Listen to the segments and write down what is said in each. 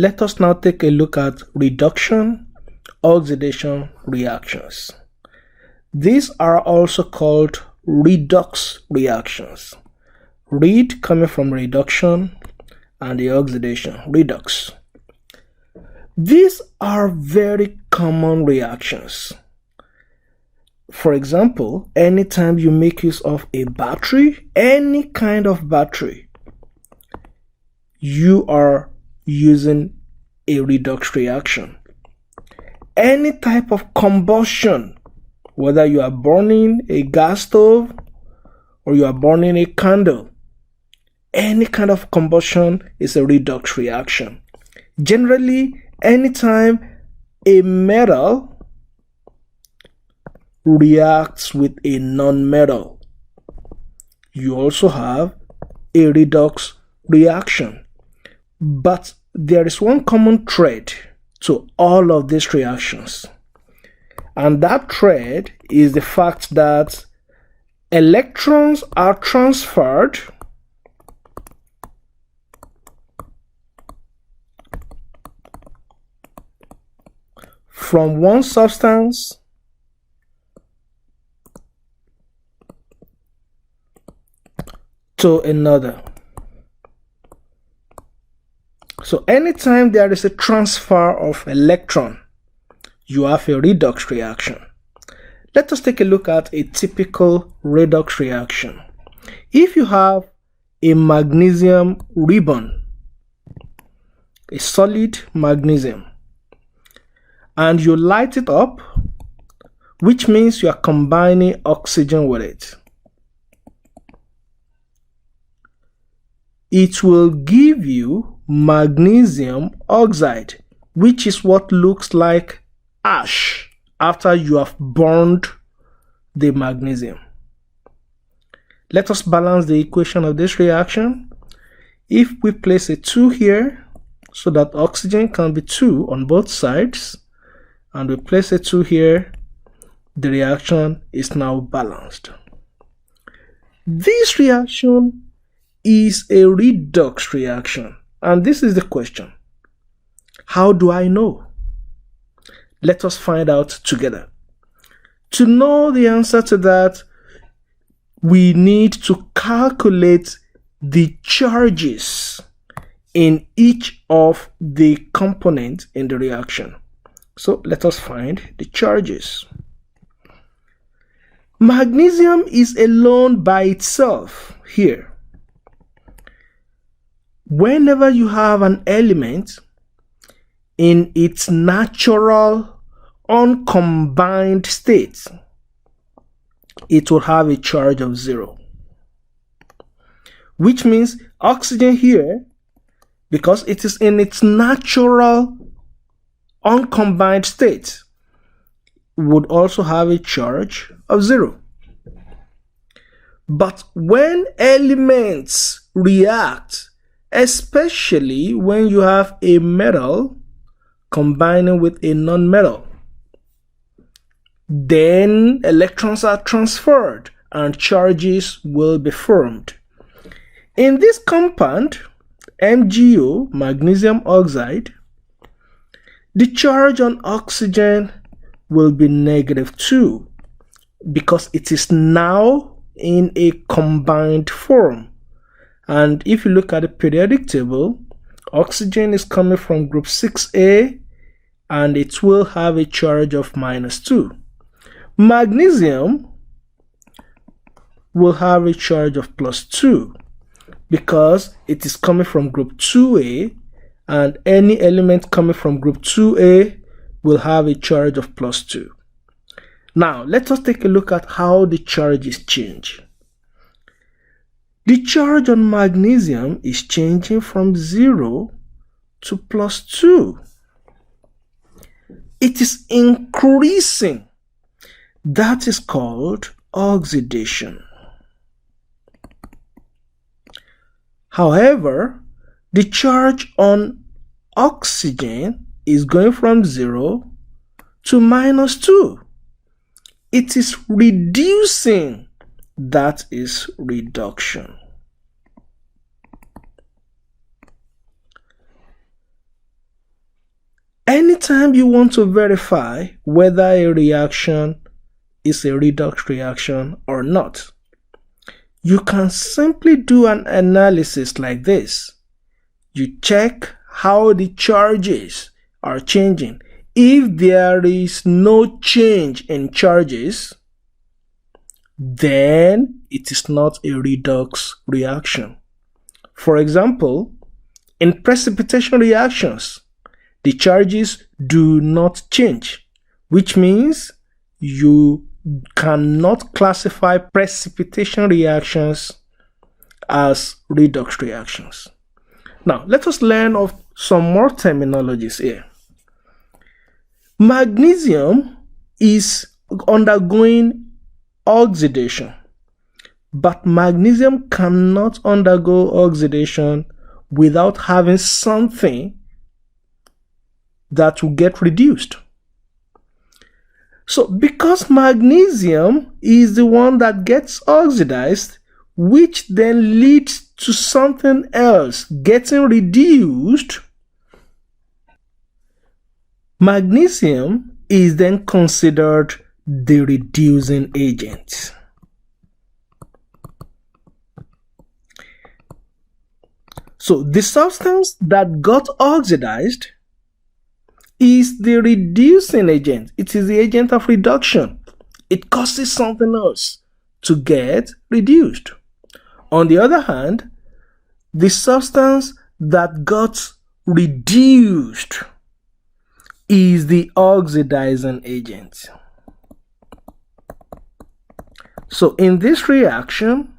Let us now take a look at reduction, oxidation reactions. These are also called redox reactions. Read coming from reduction and the oxidation, redox. These are very common reactions. For example, anytime you make use of a battery, any kind of battery, you are using a redox reaction. Any type of combustion, whether you are burning a gas stove or you are burning a candle, any kind of combustion is a redox reaction. Generally, anytime a metal reacts with a non-metal, you also have a redox reaction. But there is one common thread to all of these reactions, and that thread is the fact that electrons are transferred from one substance to another. So anytime there is a transfer of electron, you have a redox reaction. Let us take a look at a typical redox reaction. If you have a magnesium ribbon, a solid magnesium, and you light it up, which means you are combining oxygen with it, it will give you magnesium oxide, which is what looks like ash after you have burned the magnesium. Let us balance the equation of this reaction. If we place a 2 here so that oxygen can be 2 on both sides, and we place a 2 here, the reaction is now balanced. This reaction is a redox reaction, and this is the question: how do I know? Let us find out together. To know the answer to that, we need to calculate the charges in each of the components in the reaction. So let us find the charges. Magnesium is alone by itself here. Whenever you have an element in its natural uncombined state, it will have a charge of 0. Which means oxygen here, because it is in its natural uncombined state, would also have a charge of 0. But when elements react, especially when you have a metal combining with a non-metal, then electrons are transferred and charges will be formed. In this compound, MgO, magnesium oxide, the charge on oxygen will be -2 because it is now in a combined form. And if you look at the periodic table, oxygen is coming from group 6A and it will have a charge of -2. Magnesium will have a charge of +2 because it is coming from group 2A, and any element coming from group 2A will have a charge of +2. Now, let us take a look at how the charges change. The charge on magnesium is changing from 0 to +2. It is increasing. That is called oxidation. However, the charge on oxygen is going from 0 to -2. It is reducing. That is reduction. anytime you want to verify whether a reaction is a redox reaction or not, you can simply do an analysis like this. You check how the charges are changing. If there is no change in charges, then it is not a redox reaction. For example, in precipitation reactions, the charges do not change, which means you cannot classify precipitation reactions as redox reactions. Now, let us learn of some more terminologies here. Magnesium is undergoing oxidation, but magnesium cannot undergo oxidation without having something that will get reduced. So because magnesium is the one that gets oxidized, which then leads to something else getting reduced, magnesium is then considered the reducing agent. So the substance that got oxidized is the reducing agent. It is the agent of reduction. It causes something else to get reduced. On the other hand, the substance that got reduced is the oxidizing agent. So in this reaction,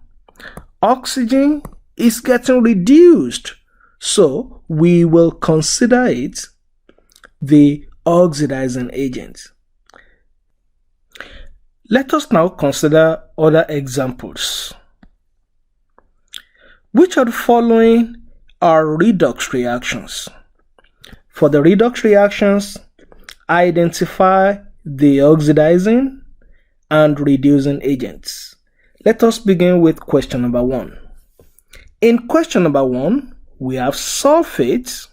oxygen is getting reduced. So we will consider it the oxidizing agent. Let us now consider other examples. Which of the following are redox reactions? For the redox reactions, identify the oxidizing and reducing agents. Let us begin with question number 1. In question number 1, we have sulfate,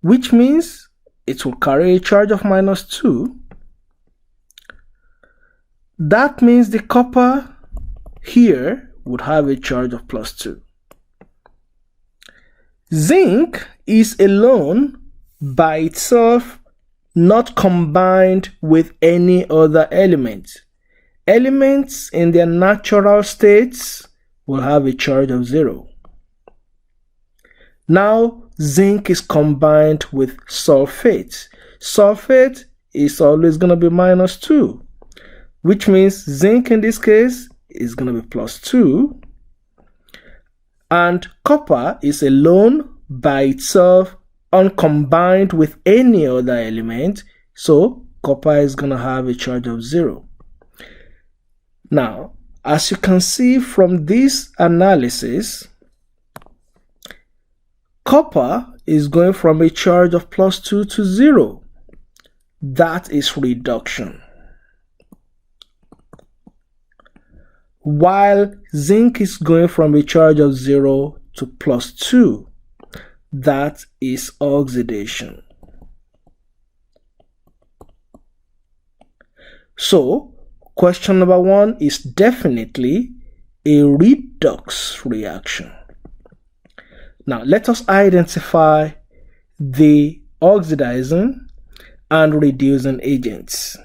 which means it will carry a charge of -2. That means the copper here would have a charge of +2. Zinc is alone by itself, not combined with any other element. Elements in their natural states will have a charge of 0. Now, zinc is combined with sulfate. Sulfate is always going to be -2, which means zinc in this case is going to be +2. And copper is alone by itself, uncombined with any other element, so copper is going to have a charge of 0. Now, as you can see from this analysis, copper is going from a charge of +2 to 0. That is reduction. While zinc is going from a charge of 0 to +2. That is oxidation. So, question number 1 is definitely a redox reaction. Now, let us identify the oxidizing and reducing agents.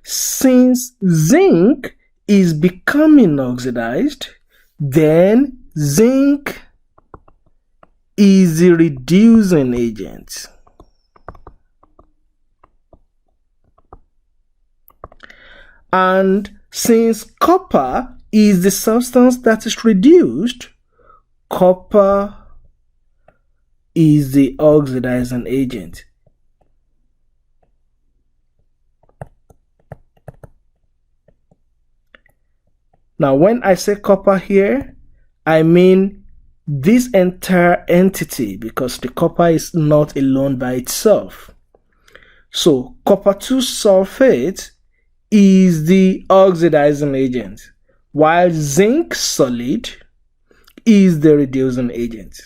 Since zinc is becoming oxidized, then zinc is the reducing agent. And since copper is the substance that is reduced, copper is the oxidizing agent. Now, when I say copper here, I mean this entire entity, because the copper is not alone by itself. So, copper 2 sulfate is the oxidizing agent, while zinc solid is the reducing agent.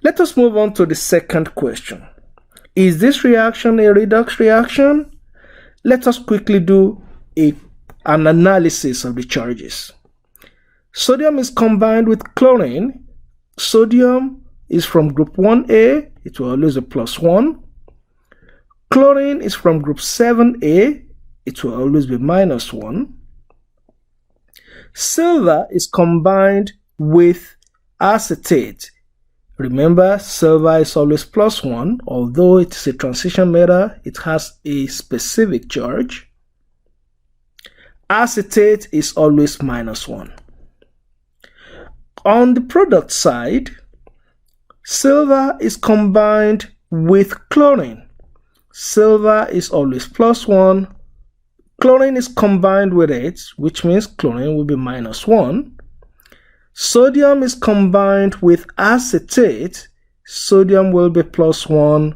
Let us move on to the second question. Is this reaction a redox reaction? Let us quickly do an analysis of the charges. Sodium is combined with chlorine. Sodium is from group 1A, it will always be +1. Chlorine is from group 7A, it will always be -1. Silver is combined with acetate. Remember, silver is always +1, although it is a transition metal, it has a specific charge. Acetate is always -1. On the product side, silver is combined with chlorine. Silver is always +1. Chlorine is combined with it, which means chlorine will be -1. Sodium is combined with acetate. Sodium will be +1.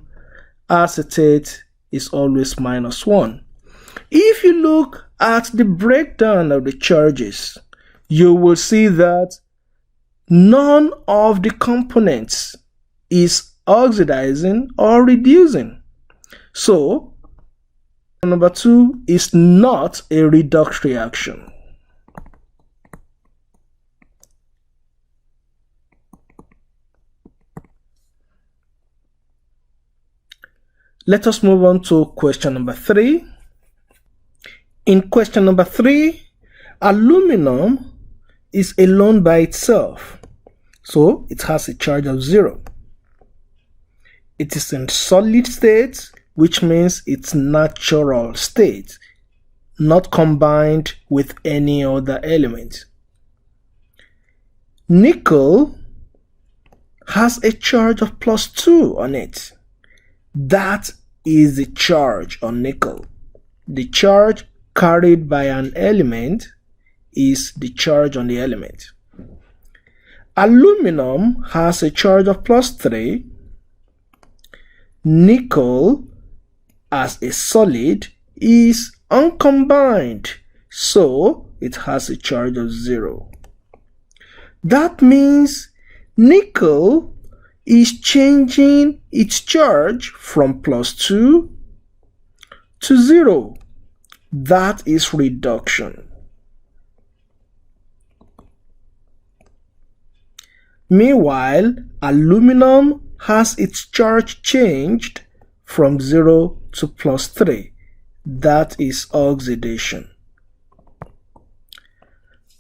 Acetate is always -1. If you look at the breakdown of the charges, you will see that none of the components is oxidizing or reducing. So, number 2 is not a redox reaction. Let us move on to question number 3. In question number 3, aluminum is alone by itself, so it has a charge of 0. It is in solid state, which means its natural state, not combined with any other element. Nickel has a charge of +2 on it. That is the charge on nickel. The charge carried by an element is the charge on the element. Aluminum has a charge of +3. Nickel as a solid is uncombined, so it has a charge of 0. That means nickel is changing its charge from +2 to 0. That is reduction. Meanwhile, aluminum has its charge changed from 0 to +3. That is oxidation.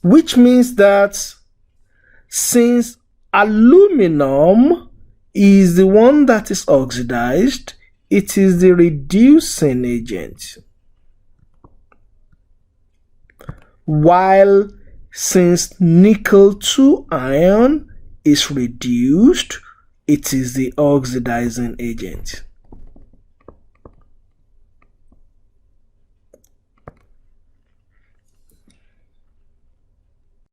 Which means that since aluminum is the one that is oxidized, it is the reducing agent. While since nickel 2 ion is reduced, it is the oxidizing agent.